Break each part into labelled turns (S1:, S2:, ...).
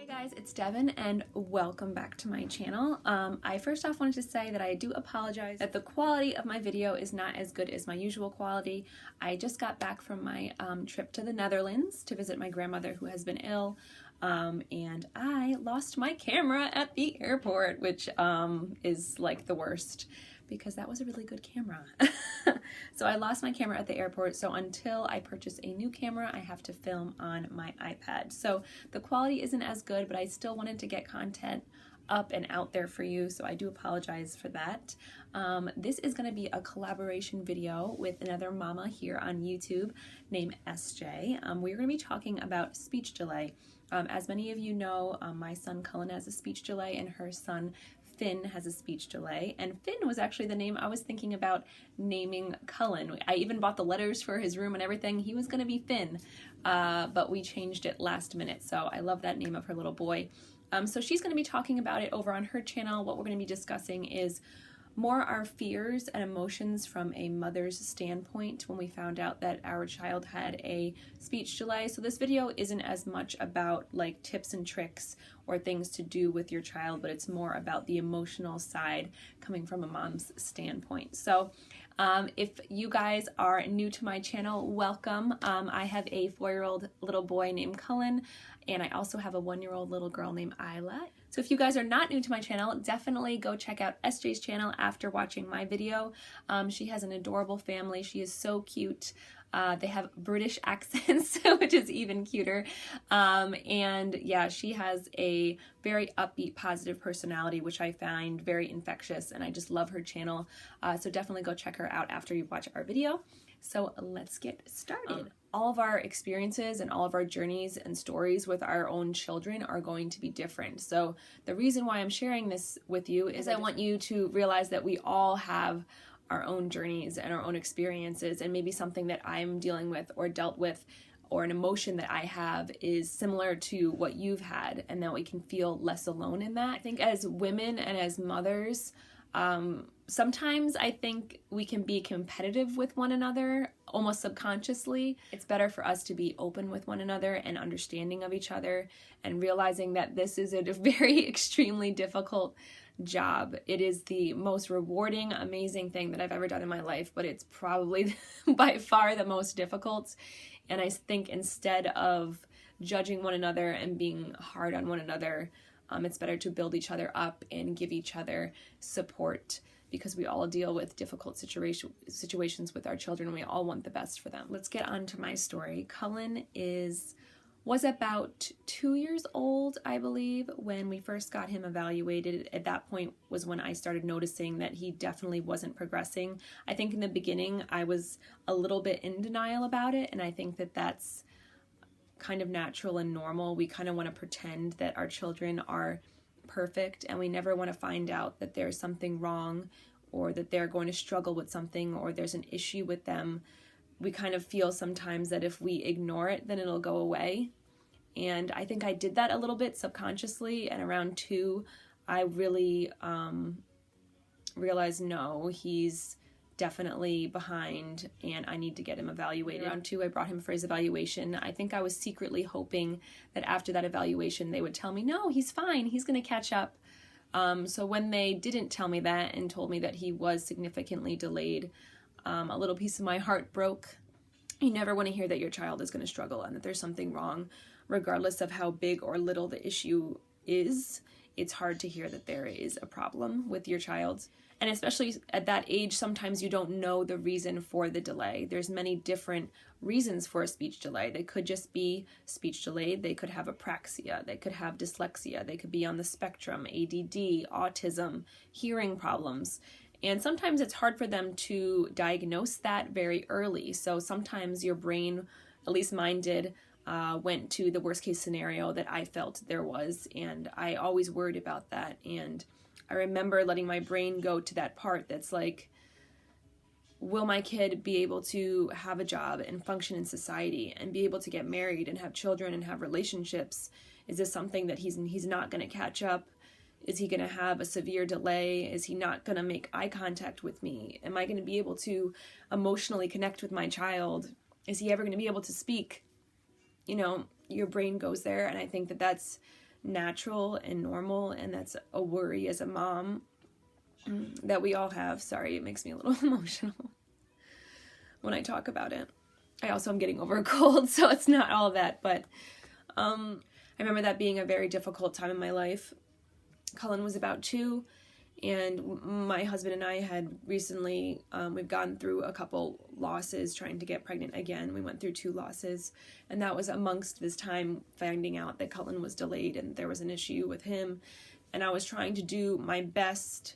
S1: Hey guys, it's Devin and welcome back to my channel. I first off wanted to say that I do apologize that the quality of my video is not as good as my usual quality. I just got back from my trip to the Netherlands to visit my grandmother who has been ill, and I lost my camera at the airport, which is like the worst because that was a really good camera. So I lost my camera at the airport, so until I purchase a new camera, I have to film on my iPad. So the quality isn't as good, but I still wanted to get content up and out there for you, so I do apologize for that. This is going to be a collaboration video with another mama here on YouTube named SJ. We're going to be talking about speech delay. As many of you know, my son Cullen has a speech delay and her son Finn has a speech delay, and Finn was actually the name I was thinking about naming Cullen. I even bought the letters for his room and everything. He was going to be Finn, but we changed it last minute, so I love that name of her little boy. So she's going to be talking about it over on her channel. What we're going to be discussing is more our fears and emotions from a mother's standpoint when we found out that our child had a speech delay. So this video isn't as much about like tips and tricks or things to do with your child, but it's more about the emotional side coming from a mom's standpoint. So if you guys are new to my channel, welcome. I have a 4-year-old little boy named Cullen, and I also have a 1-year-old little girl named Isla. So if you guys are not new to my channel, definitely go check out SJ's channel after watching my video. She has an adorable family. She is so cute. They have British accents, which is even cuter. And yeah, she has a very upbeat, positive personality, which I find very infectious, and I just love her channel. So definitely go check her out after you watch our video. So let's get started. All of our experiences and all of our journeys and stories with our own children are going to be different. So the reason why I'm sharing this with you is I want you to realize that we all have our own journeys and our own experiences, and maybe something that I'm dealing with or dealt with or an emotion that I have is similar to what you've had, and that we can feel less alone in that. I think as women and as mothers, sometimes I think we can be competitive with one another, almost subconsciously. It's better for us to be open with one another and understanding of each other, and realizing that this is a very extremely difficult job. It is the most rewarding, amazing thing that I've ever done in my life, but it's probably by far the most difficult. And I think instead of judging one another and being hard on one another, it's better to build each other up and give each other support, because we all deal with difficult situations with our children, and we all want the best for them. Let's get on to my story. Cullen was about 2 years old, I believe, when we first got him evaluated. At that point was when I started noticing that he definitely wasn't progressing. I think in the beginning I was a little bit in denial about it, and I think that that's kind of natural and normal. We kind of want to pretend that our children are perfect, and we never want to find out that there's something wrong, or that they're going to struggle with something, or there's an issue with them. We kind of feel sometimes that if we ignore it, then it'll go away. And I think I did that a little bit subconsciously, and around 2, I really realized, no, he's definitely behind and I need to get him evaluated. Around 2, I brought him for his evaluation. I think I was secretly hoping that after that evaluation they would tell me, no, he's fine, he's going to catch up. So when they didn't tell me that and told me that he was significantly delayed, a little piece of my heart broke. You never want to hear that your child is going to struggle and that there's something wrong, regardless of how big or little the issue is. It's hard to hear that there is a problem with your child. And especially at that age, sometimes you don't know the reason for the delay. There's many different reasons for a speech delay. They could just be speech delayed. They could have apraxia. They could have dyslexia. They could be on the spectrum, ADD, autism, hearing problems. And sometimes it's hard for them to diagnose that very early. So sometimes your brain, at least mine did, went to the worst case scenario that I felt there was. And I always worried about that. And I remember letting my brain go to that part that's like, will my kid be able to have a job and function in society and be able to get married and have children and have relationships? Is this something that he's not going to catch up? Is he going to have a severe delay? Is he not going to make eye contact with me? Am I going to be able to emotionally connect with my child? Is he ever going to be able to speak? You know, your brain goes there, and I think that that's natural and normal, and that's a worry as a mom that we all have. Sorry, it makes me a little emotional when I talk about it. I also am getting over a cold, so it's not all that, but I remember that being a very difficult time in my life. Cullen was about 2, and my husband and I had recently, we've gone through a couple losses trying to get pregnant again. We went through 2 losses, and that was amongst this time finding out that Cullen was delayed and there was an issue with him, and I was trying to do my best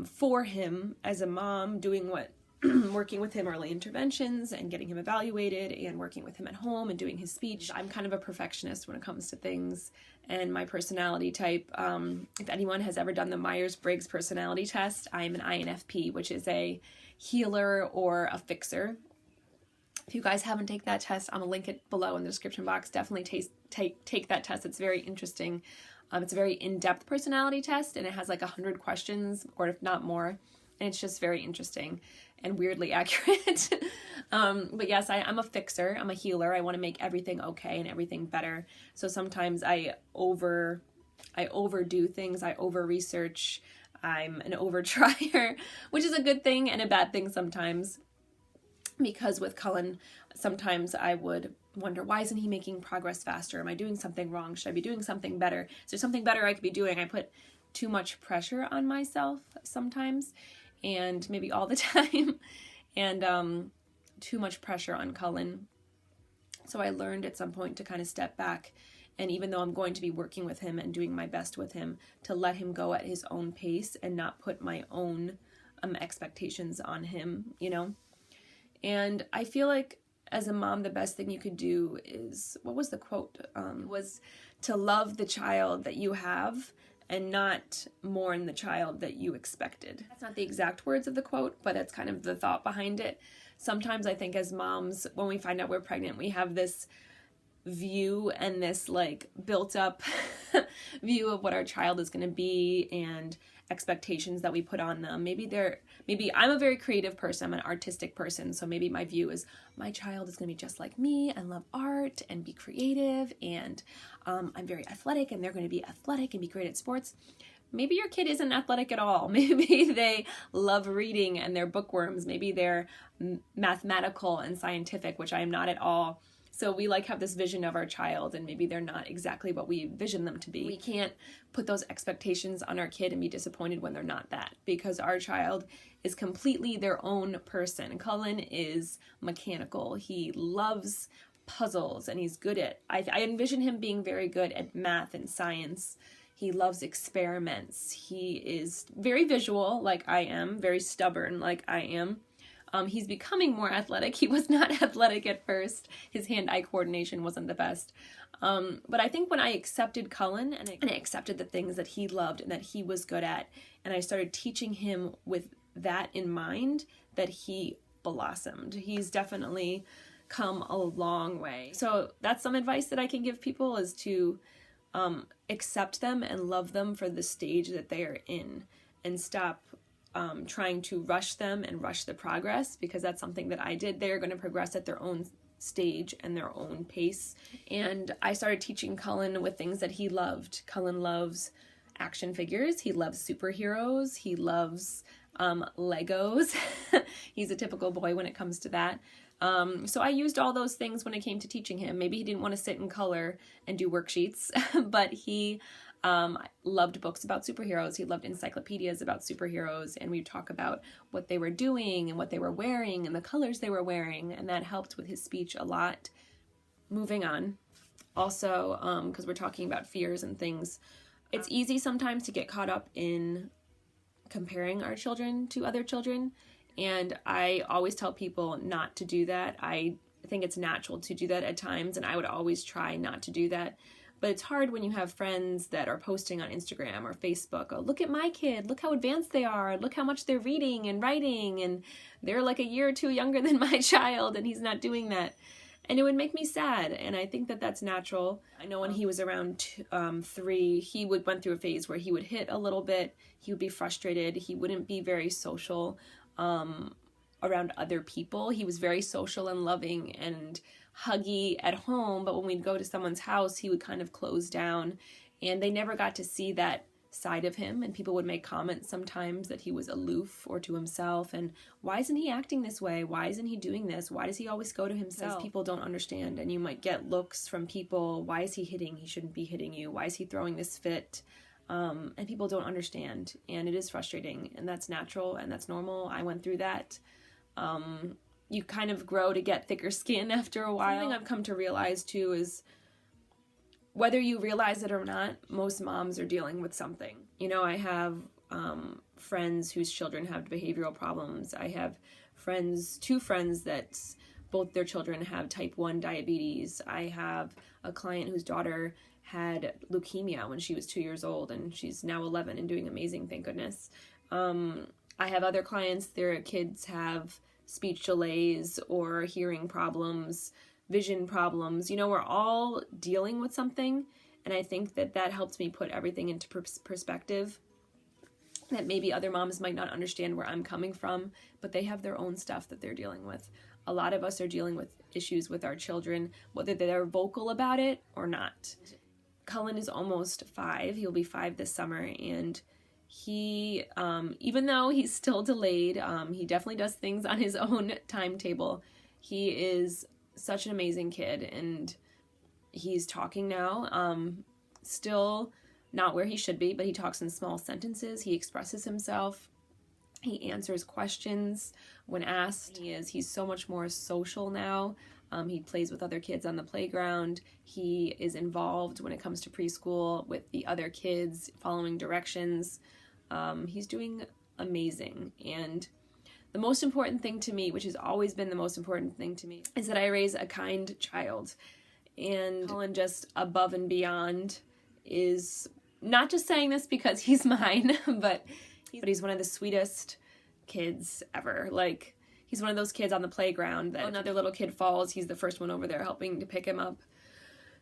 S1: for him as a mom, doing what working with him early interventions and getting him evaluated and working with him at home and doing his speech. I'm kind of a perfectionist when it comes to things, and my personality type, if anyone has ever done the Myers-Briggs personality test, I'm an INFP, which is a healer or a fixer. If you guys haven't taken that test, I'm gonna link it below in the description box. Definitely take that test. It's very interesting. It's a very in-depth personality test, and it has like 100 questions, or if not more, and it's just very interesting and weirdly accurate. But yes, I'm a fixer. I'm a healer. I want to make everything okay and everything better. So sometimes I overdo things. I over-research. I'm an over-trier, which is a good thing and a bad thing sometimes. Because with Cullen, sometimes I would wonder, why isn't he making progress faster? Am I doing something wrong? Should I be doing something better? Is there something better I could be doing? I put too much pressure on myself sometimes, and maybe all the time, and too much pressure on Cullen. So I learned at some point to kind of step back, and even though I'm going to be working with him and doing my best with him, to let him go at his own pace and not put my own expectations on him, you know? And I feel like as a mom, the best thing you could do is, what was the quote? Was to love the child that you have and not mourn the child that you expected. That's not the exact words of the quote, but it's kind of the thought behind it. Sometimes I think as moms, when we find out we're pregnant, we have this view and this like built up view of what our child is going to be and expectations that we put on them. Maybe I'm a very creative person. I'm an artistic person. So maybe my view is my child is going to be just like me and love art and be creative. And I'm very athletic and they're going to be athletic and be great at sports. Maybe your kid isn't athletic at all. Maybe they love reading and they're bookworms. Maybe they're mathematical and scientific, which I am not at all. So we like have this vision of our child, and maybe they're not exactly what we vision them to be. We can't put those expectations on our kid and be disappointed when they're not that, because our child is completely their own person. Cullen is mechanical. He loves puzzles and he's good at, I envision him being very good at math and science. He loves experiments. He is very visual like I am, very stubborn like I am. He's becoming more athletic. He was not athletic at first. His hand-eye coordination wasn't the best. But I think when I accepted Cullen and I accepted the things that he loved and that he was good at, and I started teaching him with that in mind, that he blossomed. He's definitely come a long way. So that's some advice that I can give people, is to accept them and love them for the stage that they are in, and stop trying to rush them and rush the progress, because that's something that I did. They're going to progress at their own stage and their own pace. And I started teaching Cullen with things that he loved. Cullen loves action figures. He loves superheroes. He loves Legos. He's a typical boy when it comes to that. So I used all those things when it came to teaching him. Maybe he didn't want to sit in color and do worksheets, but he loved books about superheroes. He loved encyclopedias about superheroes, and we'd talk about what they were doing and what they were wearing and the colors they were wearing, and that helped with his speech a lot. Moving on. Also, because we're talking about fears and things, it's easy sometimes to get caught up in comparing our children to other children, and I always tell people not to do that. I think it's natural to do that at times, and I would always try not to do that. But it's hard when you have friends that are posting on Instagram or Facebook, oh, look at my kid, look how advanced they are, look how much they're reading and writing, and they're like a year or two younger than my child, and he's not doing that. And it would make me sad, and I think that that's natural. I know when he was around 3, he went through a phase where he would hit a little bit, he would be frustrated, he wouldn't be very social around other people. He was very social and loving and huggy at home, but when we'd go to someone's house, he would kind of close down And they never got to see that side of him, and people would make comments sometimes that he was aloof or to himself, and why isn't he acting this way? Why isn't he doing this? Why does he always go to himself? Because people don't understand, and you might get looks from people, why is he hitting? He shouldn't be hitting you. Why is he throwing this fit? And people don't understand, and it is frustrating, and that's natural, and that's normal. I went through that. You kind of grow to get thicker skin after a while. Something I've come to realize too is, whether you realize it or not, most moms are dealing with something. You know, I have friends whose children have behavioral problems. I have two friends that both their children have type 1 diabetes. I have a client whose daughter had leukemia when she was 2 years old, and she's now 11 and doing amazing, thank goodness. I have other clients, their kids have speech delays or hearing problems, vision problems. You know, we're all dealing with something, and I think that that helps me put everything into perspective, that maybe other moms might not understand where I'm coming from, but they have their own stuff that they're dealing with. A lot of us are dealing with issues with our children, whether they're vocal about it or not. Cullen is almost 5. He'll be 5 this summer, and he, even though he's still delayed, he definitely does things on his own timetable. He is such an amazing kid, and he's talking now, still not where he should be, but he talks in small sentences. He expresses himself. He answers questions when asked. He's so much more social now. He plays with other kids on the playground. He is involved when it comes to preschool with the other kids, following directions. He's doing amazing, and the most important thing to me, which has always been the most important thing to me, is that I raise a kind child. And Cullen, just above and beyond, is not just saying this because he's mine, but he's one of the sweetest kids ever. Like, he's one of those kids on the playground that another little kid falls, he's the first one over there helping to pick him up.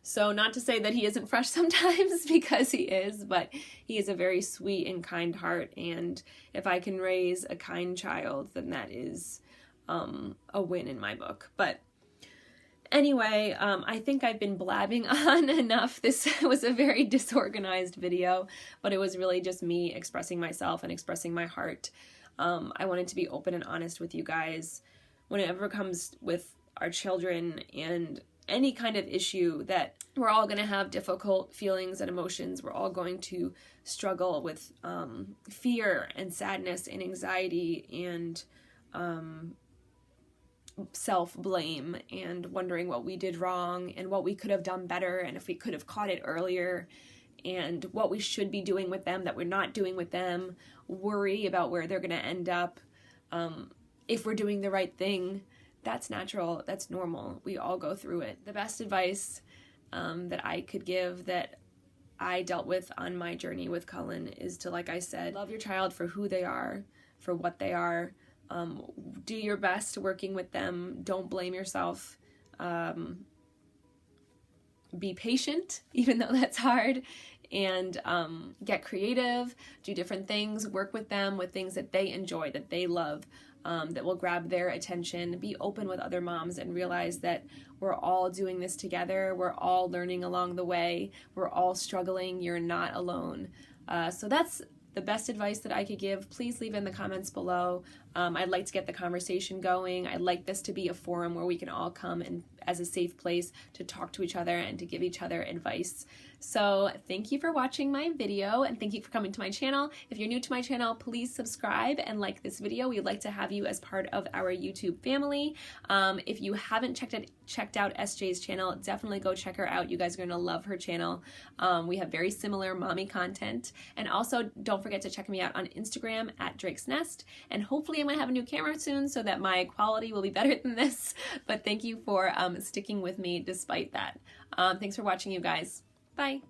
S1: So not to say that he isn't fresh sometimes, because he is, but he is a very sweet and kind heart, and if I can raise a kind child, then that is a win in my book. But anyway, I think I've been blabbing on enough. This was a very disorganized video, but it was really just me expressing myself and expressing my heart. I wanted to be open and honest with you guys whenever it comes with our children and any kind of issue, that we're all going to have difficult feelings and emotions. We're all going to struggle with fear and sadness and anxiety and self-blame and wondering what we did wrong and what we could have done better and if we could have caught it earlier and what we should be doing with them that we're not doing with them, worry about where they're going to end up, if we're doing the right thing. That's natural. That's normal. We all go through it. The best advice that I could give, that I dealt with on my journey with Cullen, is to, like I said, love your child for who they are, for what they are. Do your best working with them. Don't blame yourself. Be patient, even though that's hard, and get creative, do different things, work with them with things that they enjoy, that they love, that will grab their attention. Be open with other moms and realize that we're all doing this together. We're all learning along the way. We're all struggling. You're not alone. So that's the best advice that I could give. Please leave in the comments below. I'd like to get the conversation going. I'd like this to be a forum where we can all come and as a safe place to talk to each other and to give each other advice. So thank you for watching my video, and thank you for coming to my channel. If you're new to my channel, please subscribe and like this video. We'd like to have you as part of our YouTube family. If you haven't checked out SJ's channel, definitely go check her out. You guys are going to love her channel. We have very similar mommy content. And also, don't forget to check me out on Instagram at Drake's Nest. And hopefully I'm going to have a new camera soon so that my quality will be better than this. But thank you for sticking with me despite that. Thanks for watching, you guys. Bye.